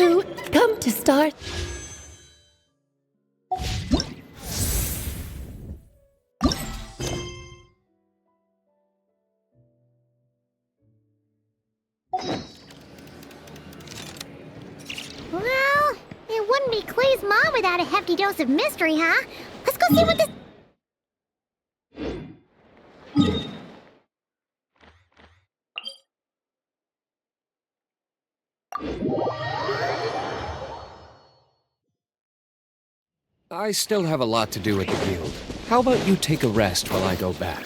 too. Come to start. Well, it wouldn't be Clay's mom without a hefty dose of mystery, huh? Let's go see what this... I still have a lot to do at the guild. How about you take a rest while I go back?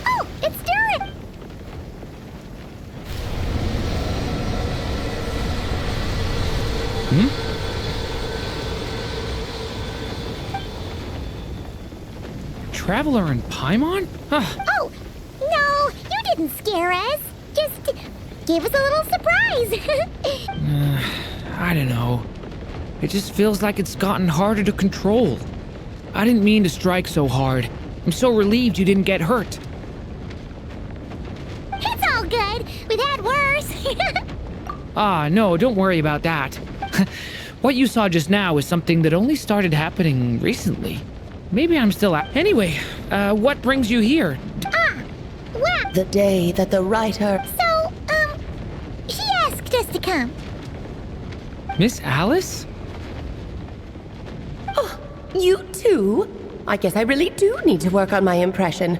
Oh, it's Durin! Traveler in Paimon? Oh, no, you didn't scare us. Just gave us a little surprise. I don't know. It just feels like it's gotten harder to control. I didn't mean to strike so hard. I'm so relieved you didn't get hurt. It's all good. We've had worse. Ah, no, don't worry about that. What you saw just now is something that only started happening recently. Maybe I'm still out. Anyway, what brings you here? Well, The day that the writer... so, she asked us to come. Miss Alice? Oh, you too? I guess I really do need to work on my impression.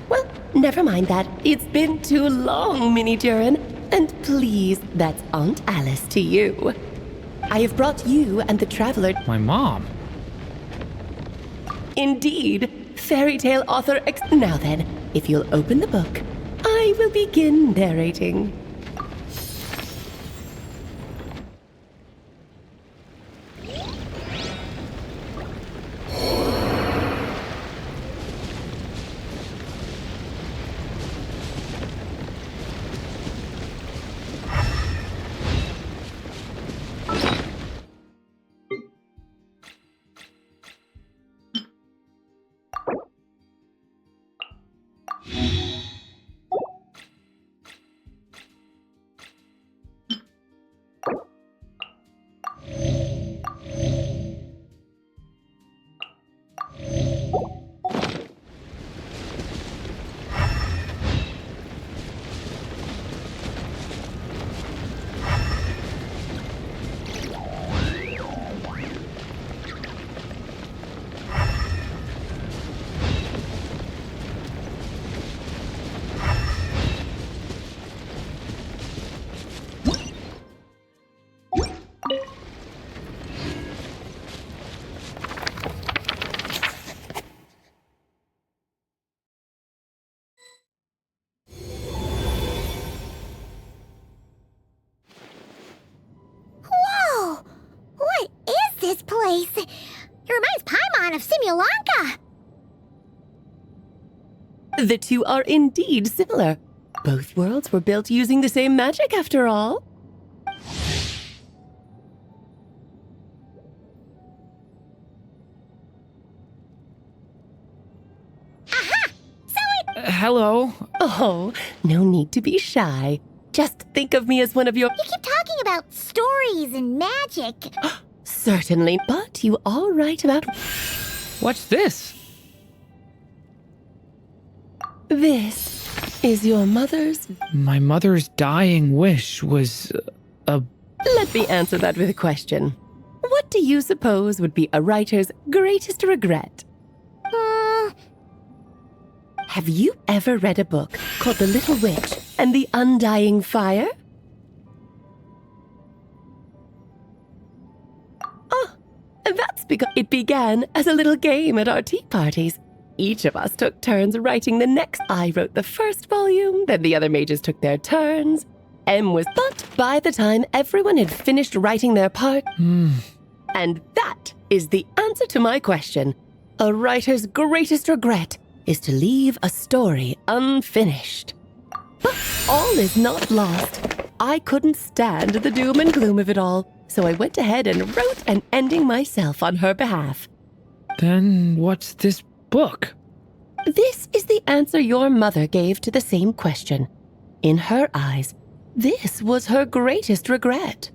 Well, never mind that. It's been too long, Mini Durin. And please, that's Aunt Alice to you. I have brought you and the traveler... My mom. Indeed, fairy tale author Now then, if you'll open the book, I will begin narrating. Whoa! What is this place? It reminds Paimon of Simulanka. The two are indeed similar. Both worlds were built using the same magic, after all. Aha! So it... Hello? Oh, no need to be shy. Just think of me as one of your... You keep talking about stories and magic. Certainly, but you are right about... What's this? This is your mother's. My mother's dying wish was a... Let me answer that with a question. What do you suppose would be a writer's greatest regret? Have you ever read a book called The Little Witch and the Undying Fire? Oh, that's because it began as a little game at our tea parties. Each of us took turns writing the next. I wrote the first volume, then the other mages took their turns. But by the time everyone had finished writing their part... And that is the answer to my question. A writer's greatest regret is to leave a story unfinished. But all is not lost. I couldn't stand the doom and gloom of it all, so I went ahead and wrote an ending myself on her behalf. Then what's this book? This is the answer your mother gave to the same question. In her eyes, this was her greatest regret.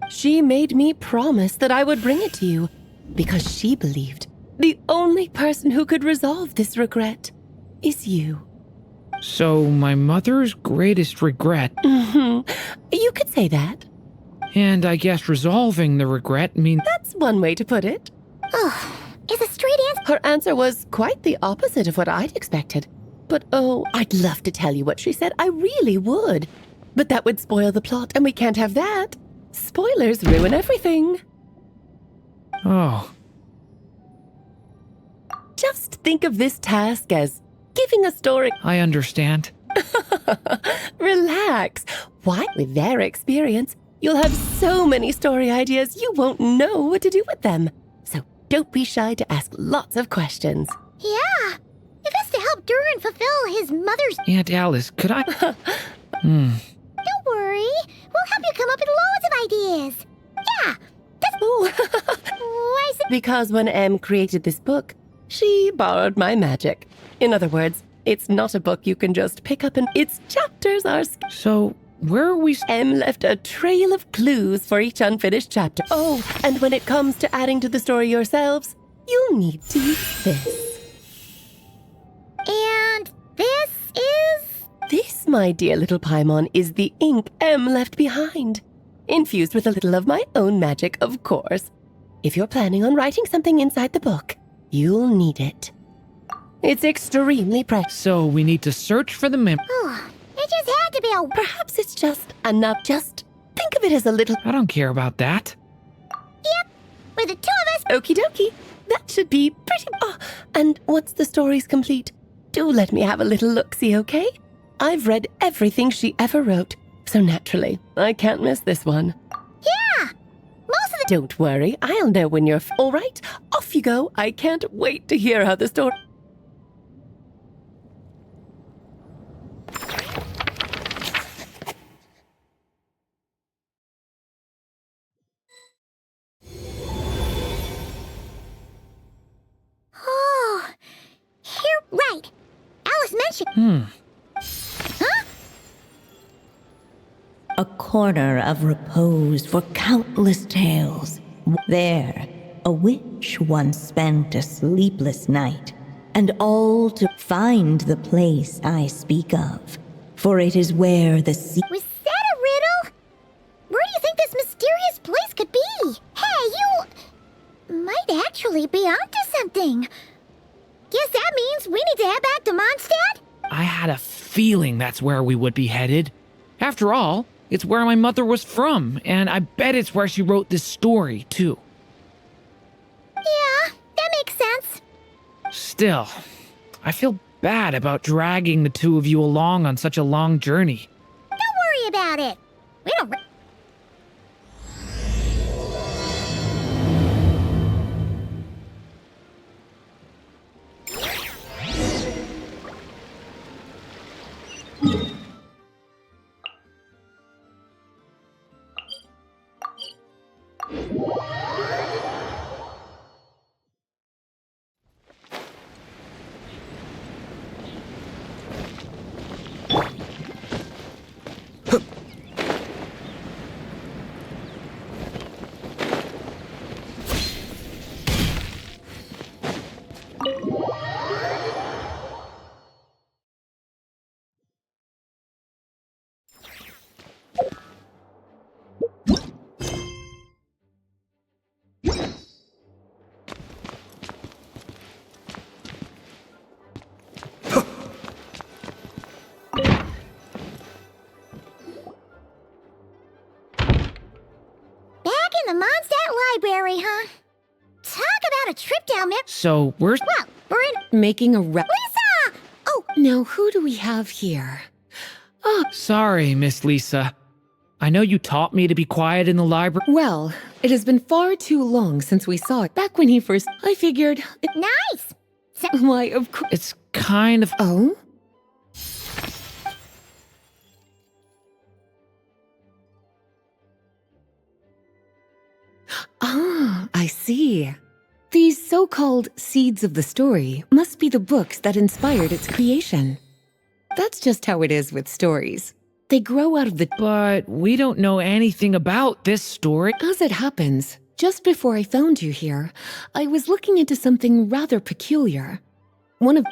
She made me promise that I would bring it to you because she believed the only person who could resolve this regret is you. So my mother's greatest regret... You could say that. And I guess resolving the regret means... That's one way to put it. Is a straight answer. Her answer was quite the opposite of what I'd expected. But oh, I'd love to tell you what she said. I really would. But that would spoil the plot, and we can't have that. Spoilers ruin everything. Oh. Just think of this task as giving a story. I understand. Relax. Why? With their experience, you'll have so many story ideas you won't know what to do with them. So don't be shy to ask lots of questions. Yeah. If it's to help Durin fulfill his mother's... Aunt Alice, could I... Don't worry. We'll help you come up with loads of ideas. Yeah. That's... Ooh. Why is it... Because when Em created this book, she borrowed my magic. In other words, it's not a book you can just pick up and its chapters are... So, where are we... Em left a trail of clues for each unfinished chapter. Oh, and when it comes to adding to the story yourselves, you'll need to use this. And this is... This, my dear little Paimon, is the ink Em left behind. Infused with a little of my own magic, of course. If you're planning on writing something inside the book, you'll need it. It's extremely precious. So we need to search for the Oh, it just had to be a... Perhaps it's just enough. Just think of it as a little... I don't care about that. Yep. With the two of us... Okie dokie. That should be pretty... Oh, and once the story's complete, do let me have a little look-see, okay? I've read everything she ever wrote, so naturally, I can't miss this one. Yeah. Most of the... Don't worry, I'll know when you're... All right, off you go. I can't wait to hear how the story... Oh. Here, right. Alice mentioned... Huh? A corner of repose for countless tales. There, a witch once spent a sleepless night, and all to find the place I speak of. For it is where the sea... Was that a riddle? Where do you think this mysterious place could be? Hey, you... might actually be onto something. Guess that means we need to head back to Mondstadt? I had a feeling that's where we would be headed. After all, it's where my mother was from, and I bet it's where she wrote this story, too. Yeah, that makes sense. Still, I feel bad about dragging the two of you along on such a long journey. Don't worry about it. We don't... man. So, we're... Well, we're in... Making a Lisa! Oh, Now, who do we have here? Sorry, Miss Lisa. I know you taught me to be quiet in the library. Well, it has been far too long since we saw it. Back when he first... I figured... nice! Why, of course... It's kind of... Oh? Ah, I see. These so-called seeds of the story must be the books that inspired its creation. That's just how it is with stories. They grow out of the... But we don't know anything about this story. As it happens, just before I found you here, I was looking into something rather peculiar. One of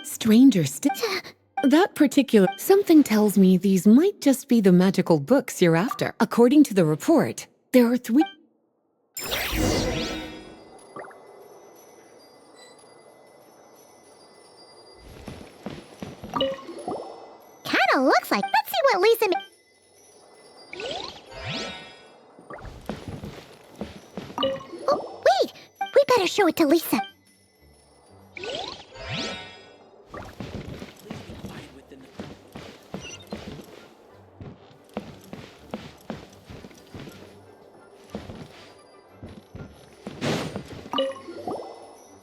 that particular... Something tells me these might just be the magical books you're after. According to the report, there are 3... Kinda looks like... Let's see what Lisa... Oh, wait! We better show it to Lisa.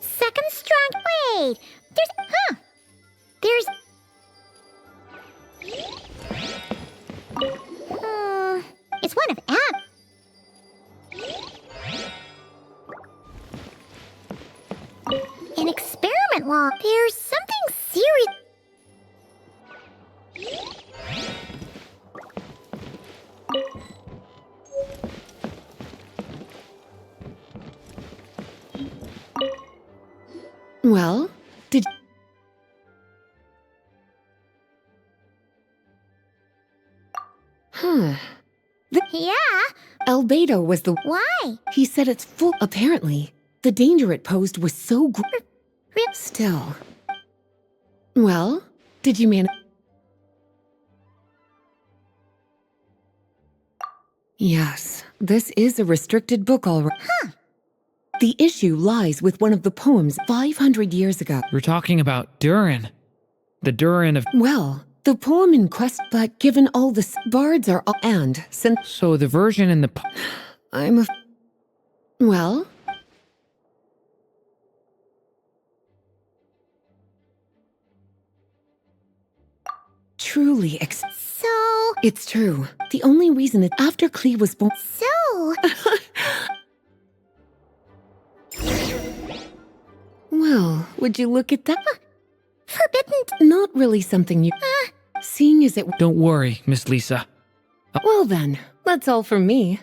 Second strong... Wait! There's... Huh! There's... It's one of Ab. An experiment log. There's something serious. Well, did... Yeah? Albedo was the... Why? He said it's full... Apparently, the danger it posed was so Still... Well, did you man... Yes, this is a restricted book already. Huh. The issue lies with one of the poems 500 years ago. We're talking about Durin. The Durin of... Well, the poem in quest, but given all the bards are all... And since... So the version in the... I'm a... Well... Truly So... It's true. The only reason it... After Klee was born... So... Well, would you look at that? Forbidden... Not really something you... Seeing as it... Don't worry, Miss Lisa. Well then, that's all from me.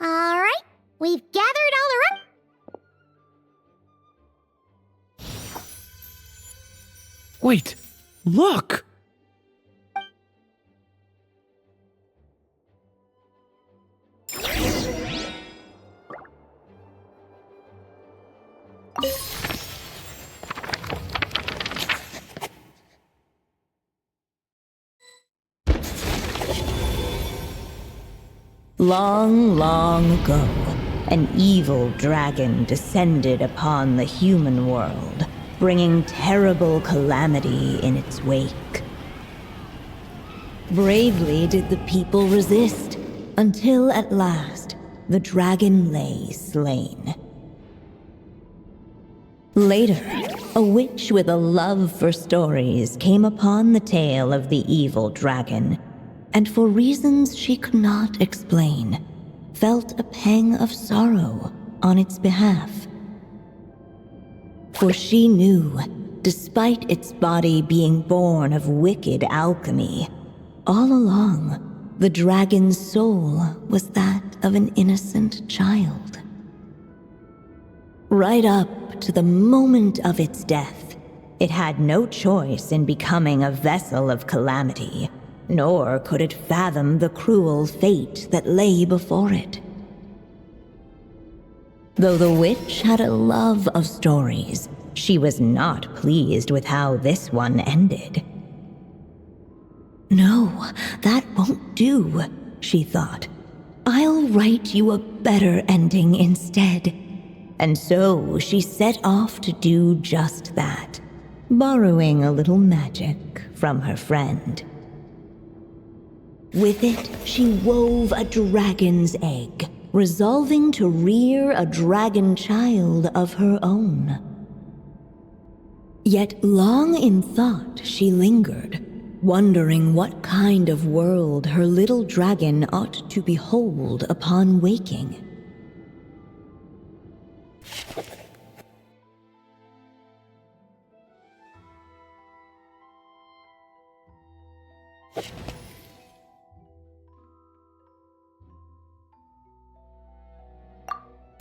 Alright, we've gathered all the... Wait, look! Long, long ago, an evil dragon descended upon the human world, bringing terrible calamity in its wake. Bravely did the people resist, until at last, the dragon lay slain. Later, a witch with a love for stories came upon the tale of the evil dragon, and for reasons she could not explain, felt a pang of sorrow on its behalf. For she knew, despite its body being born of wicked alchemy, all along, the dragon's soul was that of an innocent child. Right up to the moment of its death, it had no choice in becoming a vessel of calamity, nor could it fathom the cruel fate that lay before it. Though the witch had a love of stories, she was not pleased with how this one ended. No, that won't do, she thought. I'll write you a better ending instead. and so she set off to do just that, borrowing a little magic from her friend. With it, she wove a dragon's egg, resolving to rear a dragon child of her own. Yet long in thought she lingered, wondering what kind of world her little dragon ought to behold upon waking.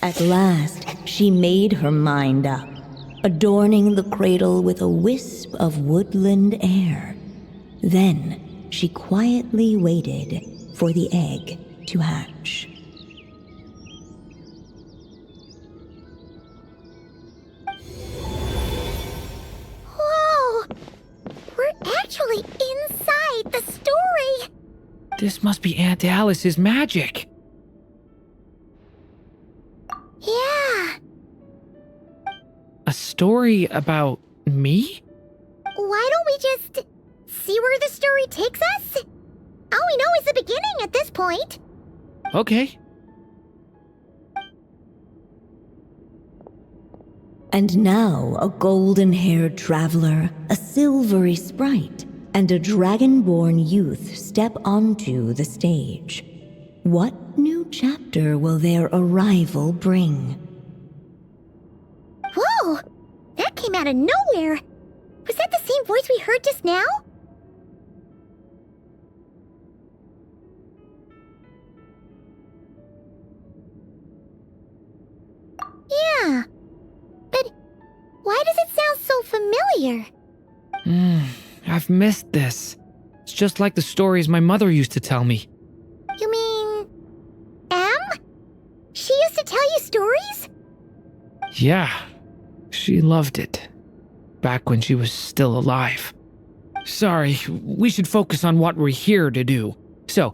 At last, she made her mind up, adorning the cradle with a wisp of woodland air. Then she quietly waited for the egg to hatch. Whoa! We're actually inside the story! This must be Aunt Alice's magic. Yeah. A story about me? Why don't we just see where the story takes us? All we know is the beginning at this point. Okay. And now a golden-haired traveler, a silvery sprite, and a dragon-born youth step onto the stage. What new chapter will their arrival bring? Whoa! That came out of nowhere! Was that the same voice we heard just now? Yeah. But why does it sound so familiar? I've missed this. It's just like the stories my mother used to tell me. You mean... Em? She used to tell you stories? Yeah, she loved it. Back when she was still alive. Sorry, we should focus on what we're here to do. So,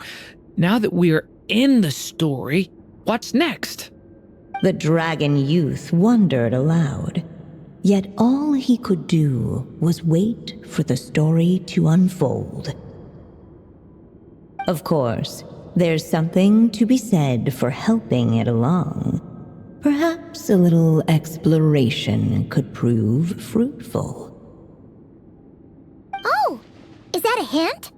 now that we're in the story, what's next? The dragon youth wondered aloud. Yet all he could do was wait for the story to unfold. Of course, there's something to be said for helping it along. Perhaps a little exploration could prove fruitful. Oh! Is that a hint?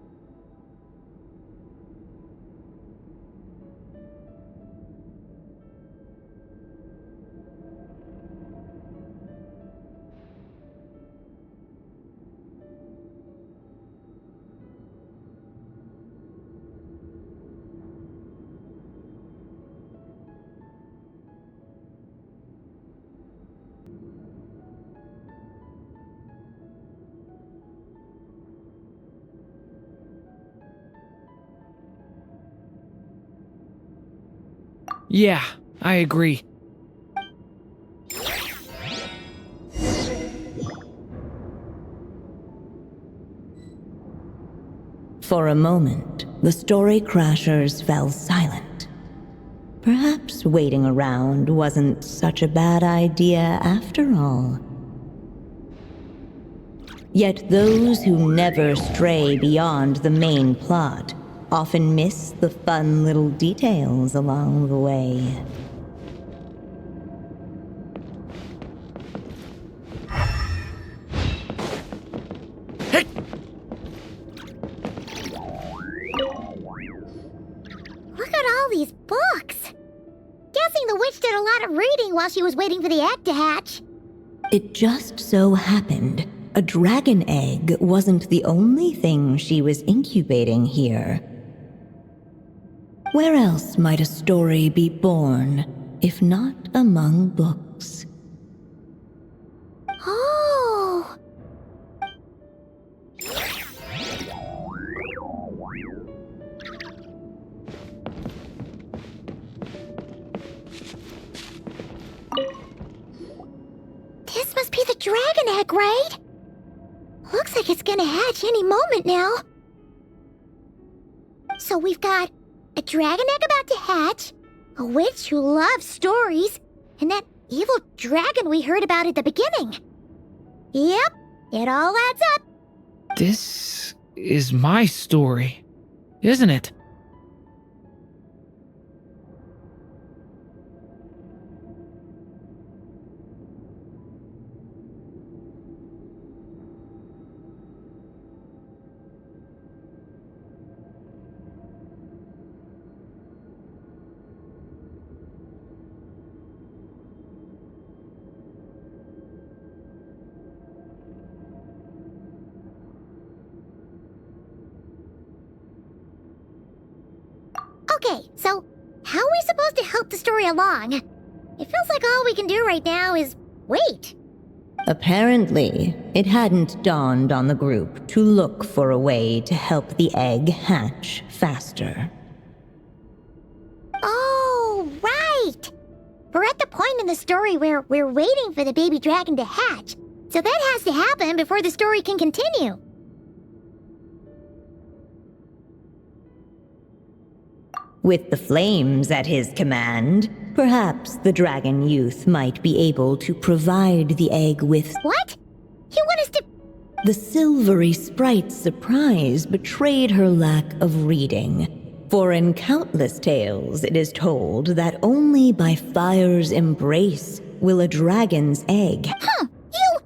Yeah, I agree. For a moment, the story crashers fell silent. Perhaps waiting around wasn't such a bad idea after all. Yet those who never stray beyond the main plot often miss the fun little details along the way. Hey! Look at all these books! Guessing the witch did a lot of reading while she was waiting for the egg to hatch. It just so happened a dragon egg wasn't the only thing she was incubating here. Where else might a story be born, if not among books? Oh! This must be the dragon egg, right? Looks like it's gonna hatch any moment now. So we've got a dragon egg about to hatch, a witch who loves stories, and that evil dragon we heard about at the beginning. Yep, it all adds up. This is my story, isn't it? Okay, so how are we supposed to help the story along? It feels like all we can do right now is wait. Apparently, it hadn't dawned on the group to look for a way to help the egg hatch faster. Oh, right! We're at the point in the story where we're waiting for the baby dragon to hatch, so that has to happen before the story can continue. With the flames at his command, perhaps the dragon youth might be able to provide the egg with... What? You want us to... The silvery sprite's surprise betrayed her lack of reading. For in countless tales, it is told that only by fire's embrace will a dragon's egg... Huh, you...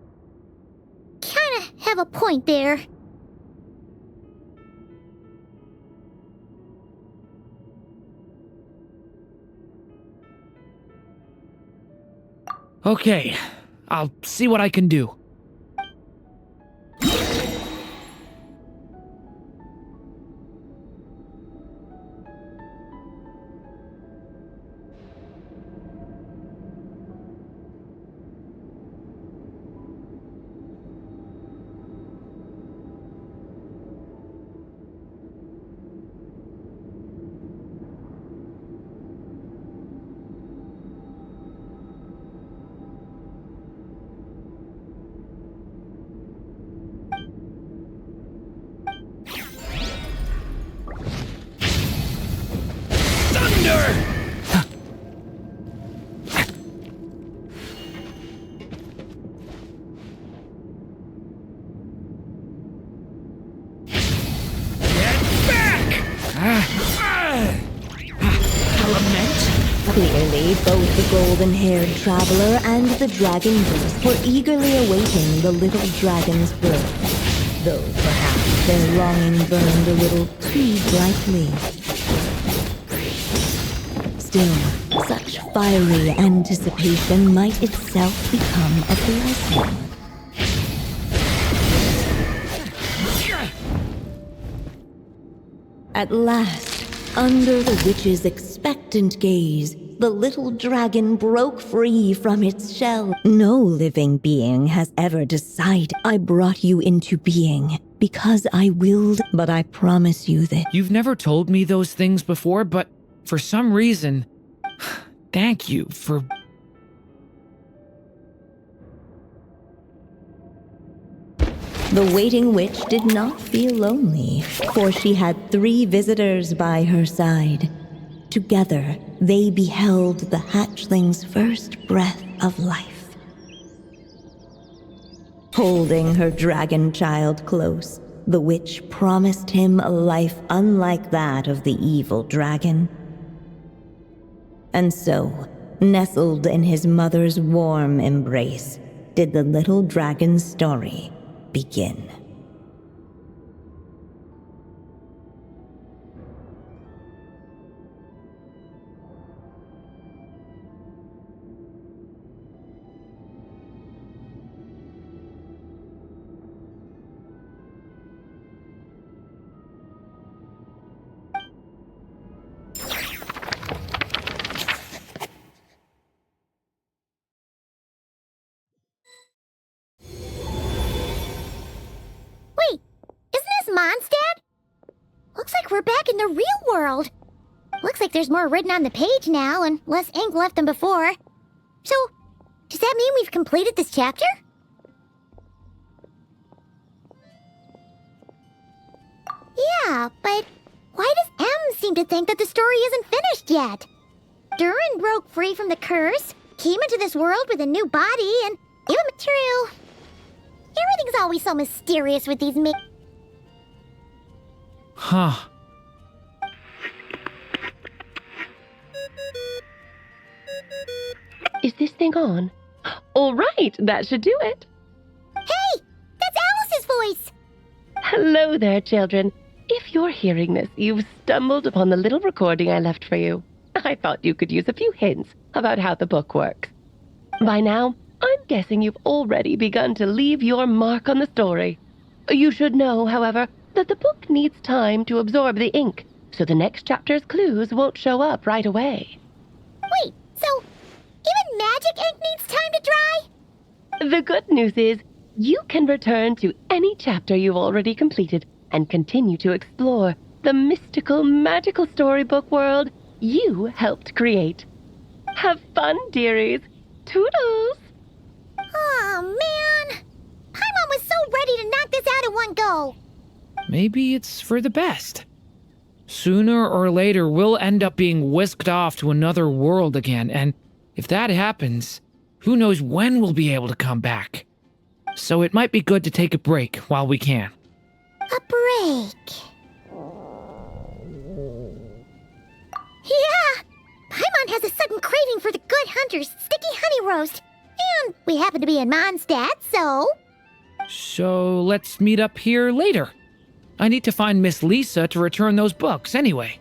kinda have a point there. Okay, I'll see what I can do. Clearly, both the golden-haired traveler and the dragon youth were eagerly awaiting the little dragon's birth, though perhaps their longing burned a little too brightly. Still, such fiery anticipation might itself become a blessing. At last, under the witch's expectant gaze, the little dragon broke free from its shell. No living being has ever decided. I brought you into being because I willed, but I promise you that... You've never told me those things before, but for some reason, thank you for... The waiting witch did not feel lonely, for she had 3 visitors by her side. Together, they beheld the hatchling's first breath of life. Holding her dragon child close, the witch promised him a life unlike that of the evil dragon. And so, nestled in his mother's warm embrace, did the little dragon's story begin. Wait, isn't this Mondstadt? Looks like we're back in the real world. Looks like there's more written on the page now and less ink left than before. So, does that mean we've completed this chapter? Yeah, but why does M seem to think that the story isn't finished yet? Durin broke free from the curse, came into this world with a new body and even material. Everything's always so mysterious with these Huh. Is this thing on? All right, that should do it. Hey! That's Alice's voice! Hello there, children. If you're hearing this, you've stumbled upon the little recording I left for you. I thought you could use a few hints about how the book works. By now, I'm guessing you've already begun to leave your mark on the story. You should know, however, that the book needs time to absorb the ink, so the next chapter's clues won't show up right away. Wait, so even magic ink needs time to dry? The good news is, you can return to any chapter you've already completed and continue to explore the mystical, magical storybook world you helped create. Have fun, dearies. Toodles! Oh, man! Paimon was so ready to knock this out in one go! Maybe it's for the best. Sooner or later, we'll end up being whisked off to another world again, and if that happens, who knows when we'll be able to come back. So it might be good to take a break while we can. A break. Yeah! Paimon has a sudden craving for the good hunter's sticky honey roast. And we happen to be in Mondstadt, so... So let's meet up here later. I need to find Miss Lisa to return those books anyway.